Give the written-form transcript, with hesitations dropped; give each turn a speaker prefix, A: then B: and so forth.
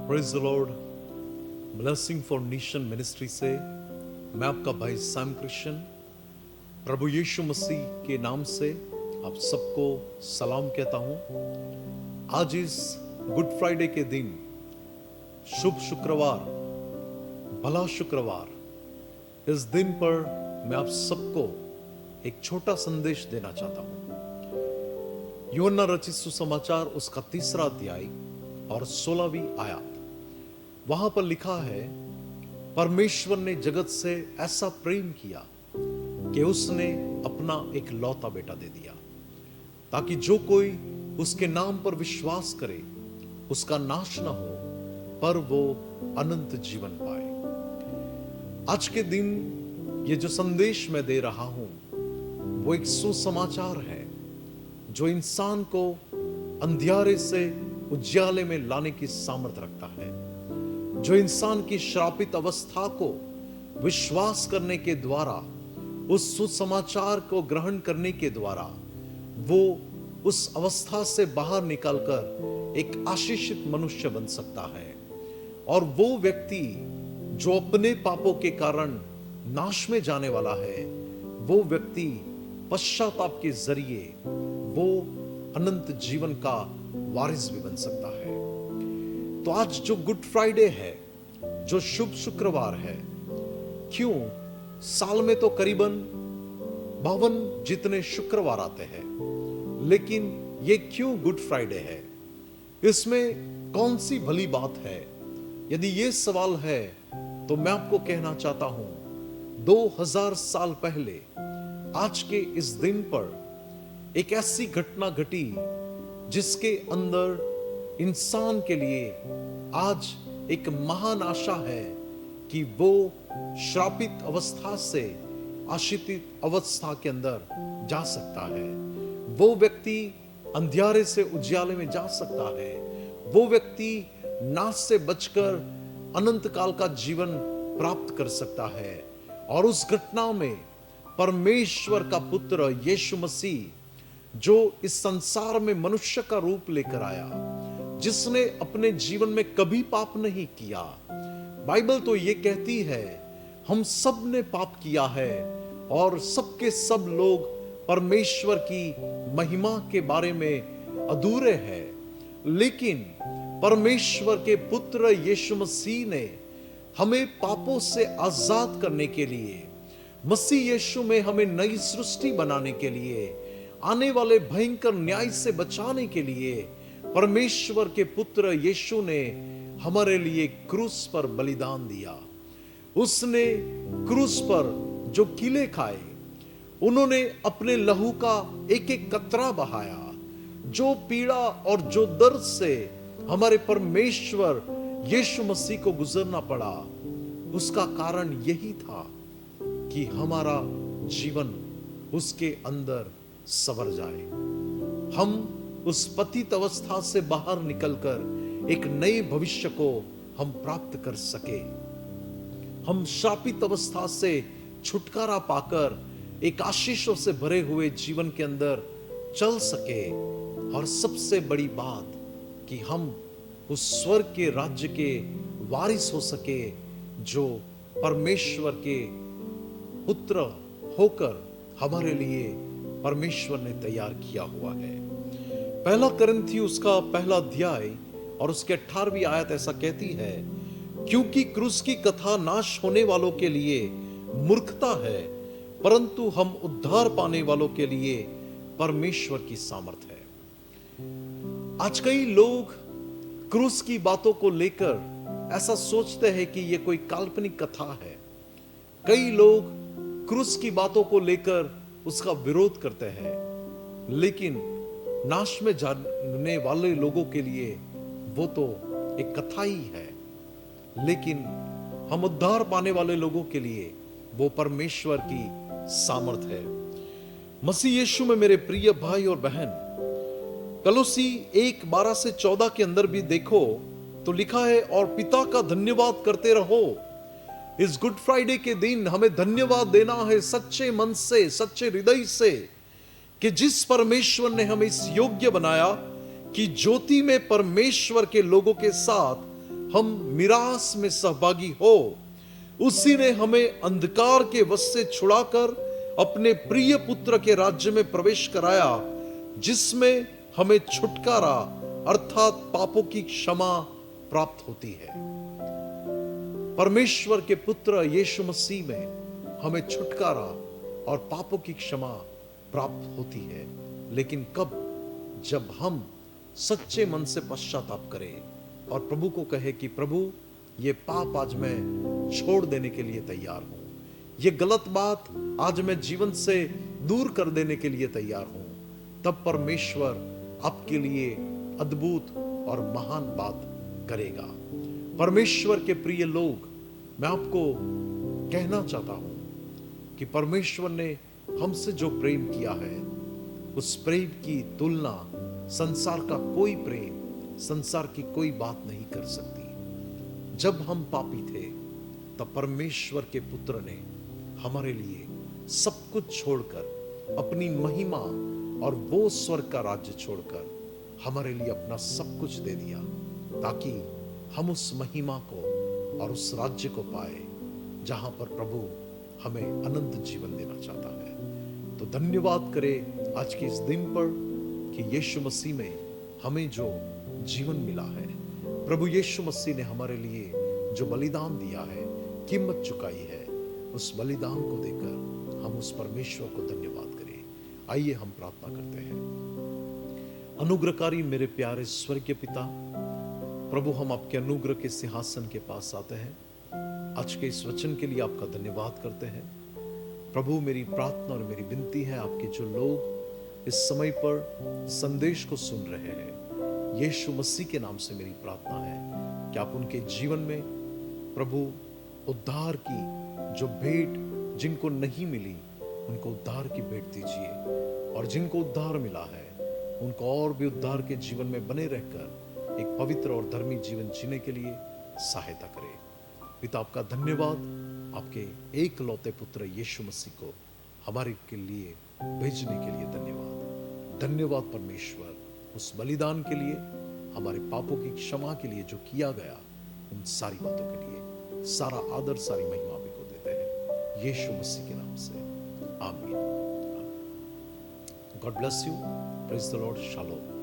A: Praise the Lord. Blessing for nation ministry से मैं आपका भाई सैम क्रिश्चियन प्रभु यीशु मसीह के नाम से आप सबको सलाम कहता हूं। आज इस गुड फ्राइडे के दिन, शुभ शुक्रवार, भला शुक्रवार, इस दिन पर मैं आप सबको एक छोटा संदेश देना चाहता हूं। यूहन्ना रचित सुसमाचार उसका 3रा अध्याय और 16वीं आयत, वहां पर लिखा है, परमेश्वर ने जगत से ऐसा प्रेम किया कि उसने अपना एक लौता बेटा दे दिया, ताकि जो कोई उसके नाम पर विश्वास करे उसका नाश न हो, पर वो अनंत जीवन पाए। आज के दिन ये जो संदेश मैं दे रहा हूं वो एक सुसमाचार है जो इंसान को अंधियारे से उजियाले में लाने की सामर्थ्य रखता है, जो इंसान की श्रापित अवस्था को विश्वास करने के द्वारा, उस सुसमाचार को ग्रहण करने के द्वारा वो उस अवस्था से बाहर निकलकर एक आशीषित मनुष्य बन सकता है। और वो व्यक्ति जो अपने पापों के कारण नाश में जाने वाला है, वो व्यक्ति पश्चाताप के जरिए वो अनंत जीवन का वारिस भी बन सकता है। तो आज जो गुड फ्राइडे है, जो शुभ शुक्रवार है, क्यों साल में तो करीबन 52 जितने शुक्रवार आते हैं, लेकिन ये क्यों गुड फ्राइडे है? इसमें कौन सी भली बात है? यदि ये सवाल है तो मैं आपको कहना चाहता हूं, 2000 साल पहले आज के इस दिन पर एक ऐसी घटना घटी जिसके अंदर इंसान के लिए आज एक महान आशा है कि वो श्रापित अवस्था से आशीषित अवस्था के अंदर जा सकता है। वो व्यक्ति अंधियारे से उजियाले में जा सकता है। वो व्यक्ति नाश से बचकर अनंत काल का जीवन प्राप्त कर सकता है। और उस घटना में परमेश्वर का पुत्र यीशु मसीह, जो इस संसार में मनुष्य का रूप लेकर आया, जिसने अपने जीवन में कभी पाप नहीं किया। बाइबल तो ये कहती है, हम सब ने पाप किया है और सबके सब लोग परमेश्वर की महिमा के बारे में अधूरे हैं। लेकिन परमेश्वर के पुत्र यीशु मसीह ने हमें पापों से आजाद करने के लिए, मसीह यीशु में हमें नई सृष्टि बनाने के लिए, आने वाले भयंकर न्याय से बचाने के लिए परमेश्वर के पुत्र यीशु ने हमारे लिए क्रूस पर बलिदान दिया। उसने क्रूस पर जो कीले खाए, उन्होंने अपने लहू का एक एक कतरा बहाया। जो पीड़ा और जो दर्द से हमारे परमेश्वर यीशु मसीह को गुजरना पड़ा, उसका कारण यही था कि हमारा जीवन उसके अंदर संवर जाए, हम उस पतित अवस्था से बाहर निकलकर एक नए भविष्य को हम प्राप्त कर सके, हम श्रापित अवस्था से छुटकारा पाकर एक आशीषों से भरे हुए जीवन के अंदर चल सके। और सबसे बड़ी बात कि हम उस स्वर्ग के राज्य के वारिस हो सके, जो परमेश्वर के पुत्र होकर हमारे लिए परमेश्वर ने तैयार किया हुआ है। पहला कुरिन्थी उसका 1 अध्याय और उसके 18वीं आयत ऐसा कहती है, क्योंकि क्रूस की कथा नाश होने वालों के लिए मूर्खता है, परंतु हम उद्धार पाने वालों के लिए परमेश्वर की सामर्थ है। आज कई लोग क्रूस की बातों को लेकर ऐसा सोचते हैं कि यह कोई काल्पनिक कथा है। कई लोग क्रूस की बातों को लेकर उसका विरोध करते हैं, लेकिन नाश में जाने वाले लोगों के लिए वो तो एक कथा ही है। लेकिन हम उद्धार पाने वाले लोगों के लिए वो परमेश्वर की सामर्थ है। मसीह यीशु में मेरे प्रिय भाई और बहन, कलोसी 1:12 से 14 के अंदर भी देखो तो लिखा है, और पिता का धन्यवाद करते रहो। इस गुड फ्राइडे के दिन हमें धन्यवाद देना है सच्चे मन से, सच्चे हृदय से, कि जिस परमेश्वर ने हमें इस योग्य बनाया कि ज्योति में परमेश्वर के लोगों के साथ हम मिरास में सहभागी हो। उसी ने हमें अंधकार के वश से छुड़ाकर अपने प्रिय पुत्र के राज्य में प्रवेश कराया, जिसमें हमें छुटकारा अर्थात पापों की क्षमा प्राप्त होती है। परमेश्वर के पुत्र यीशु मसीह में हमें छुटकारा और पापों की क्षमा प्राप्त होती है। लेकिन कब? जब हम सच्चे मन से पश्चाताप करें और प्रभु को कहे कि प्रभु, ये पाप आज मैं छोड़ देने के लिए तैयार हूं, ये गलत बात आज मैं जीवन से दूर कर देने के लिए तैयार हूं। तब परमेश्वर आपके लिए अद्भुत और महान बात करेगा। परमेश्वर के प्रिय लोग, मैं आपको कहना चाहता हूं कि परमेश्वर ने हमसे जो प्रेम किया है, उस प्रेम की तुलना संसार का कोई प्रेम, संसार की कोई बात नहीं कर सकती। जब हम पापी थे, तब परमेश्वर के पुत्र ने हमारे लिए सब कुछ छोड़कर, अपनी महिमा और वो स्वर्ग का राज्य छोड़कर हमारे लिए अपना सब कुछ दे दिया, ताकि हम उस महिमा को और उस राज्य को पाए जहां पर प्रभु हमें अनंत जीवन देना चाहता है। तो धन्यवाद करें आज के इस दिन पर कि यीशु मसीह में हमें जो जीवन मिला है, प्रभु यीशु मसीह ने हमारे लिए जो बलिदान दिया है, कीमत चुकाई है, उस बलिदान को देकर हम उस परमेश्वर को धन्यवाद करें। आइए हम प्रार्थना करते हैं। अनुग्रहकारी मेरे प्यारे स्वर्गीय पिता, प्रभु, हम आपके अनुग्रह के सिंहासन के पास आते हैं। आज के इस वचन के लिए आपका धन्यवाद करते हैं। प्रभु, मेरी प्रार्थना और मेरी विनती है, आपके जो लोग इस समय पर संदेश को सुन रहे हैं, यीशु मसीह के नाम से मेरी प्रार्थना है कि आप उनके जीवन में प्रभु उद्धार की जो भेंट जिनको नहीं मिली, उनको उद्धार की भेंट दीजिए, और जिनको उद्धार मिला है उनको और भी उद्धार के जीवन में बने रहकर एक पवित्र और धर्मी जीवन जीने के लिए सहायता करें। पिता, आपका धन्यवाद, आपके एक लौते पुत्र यीशु मसीह को हमारे के लिए भेजने के लिए धन्यवाद। धन्यवाद परमेश्वर, उस बलिदान के लिए, हमारे पापों की क्षमा के लिए जो किया गया, उन सारी बातों के लिए सारा आदर, सारी महिमा भी को देते हैं यीशु मसीह के नाम से। आमीन। God bless you. Praise the Lord. Shalom.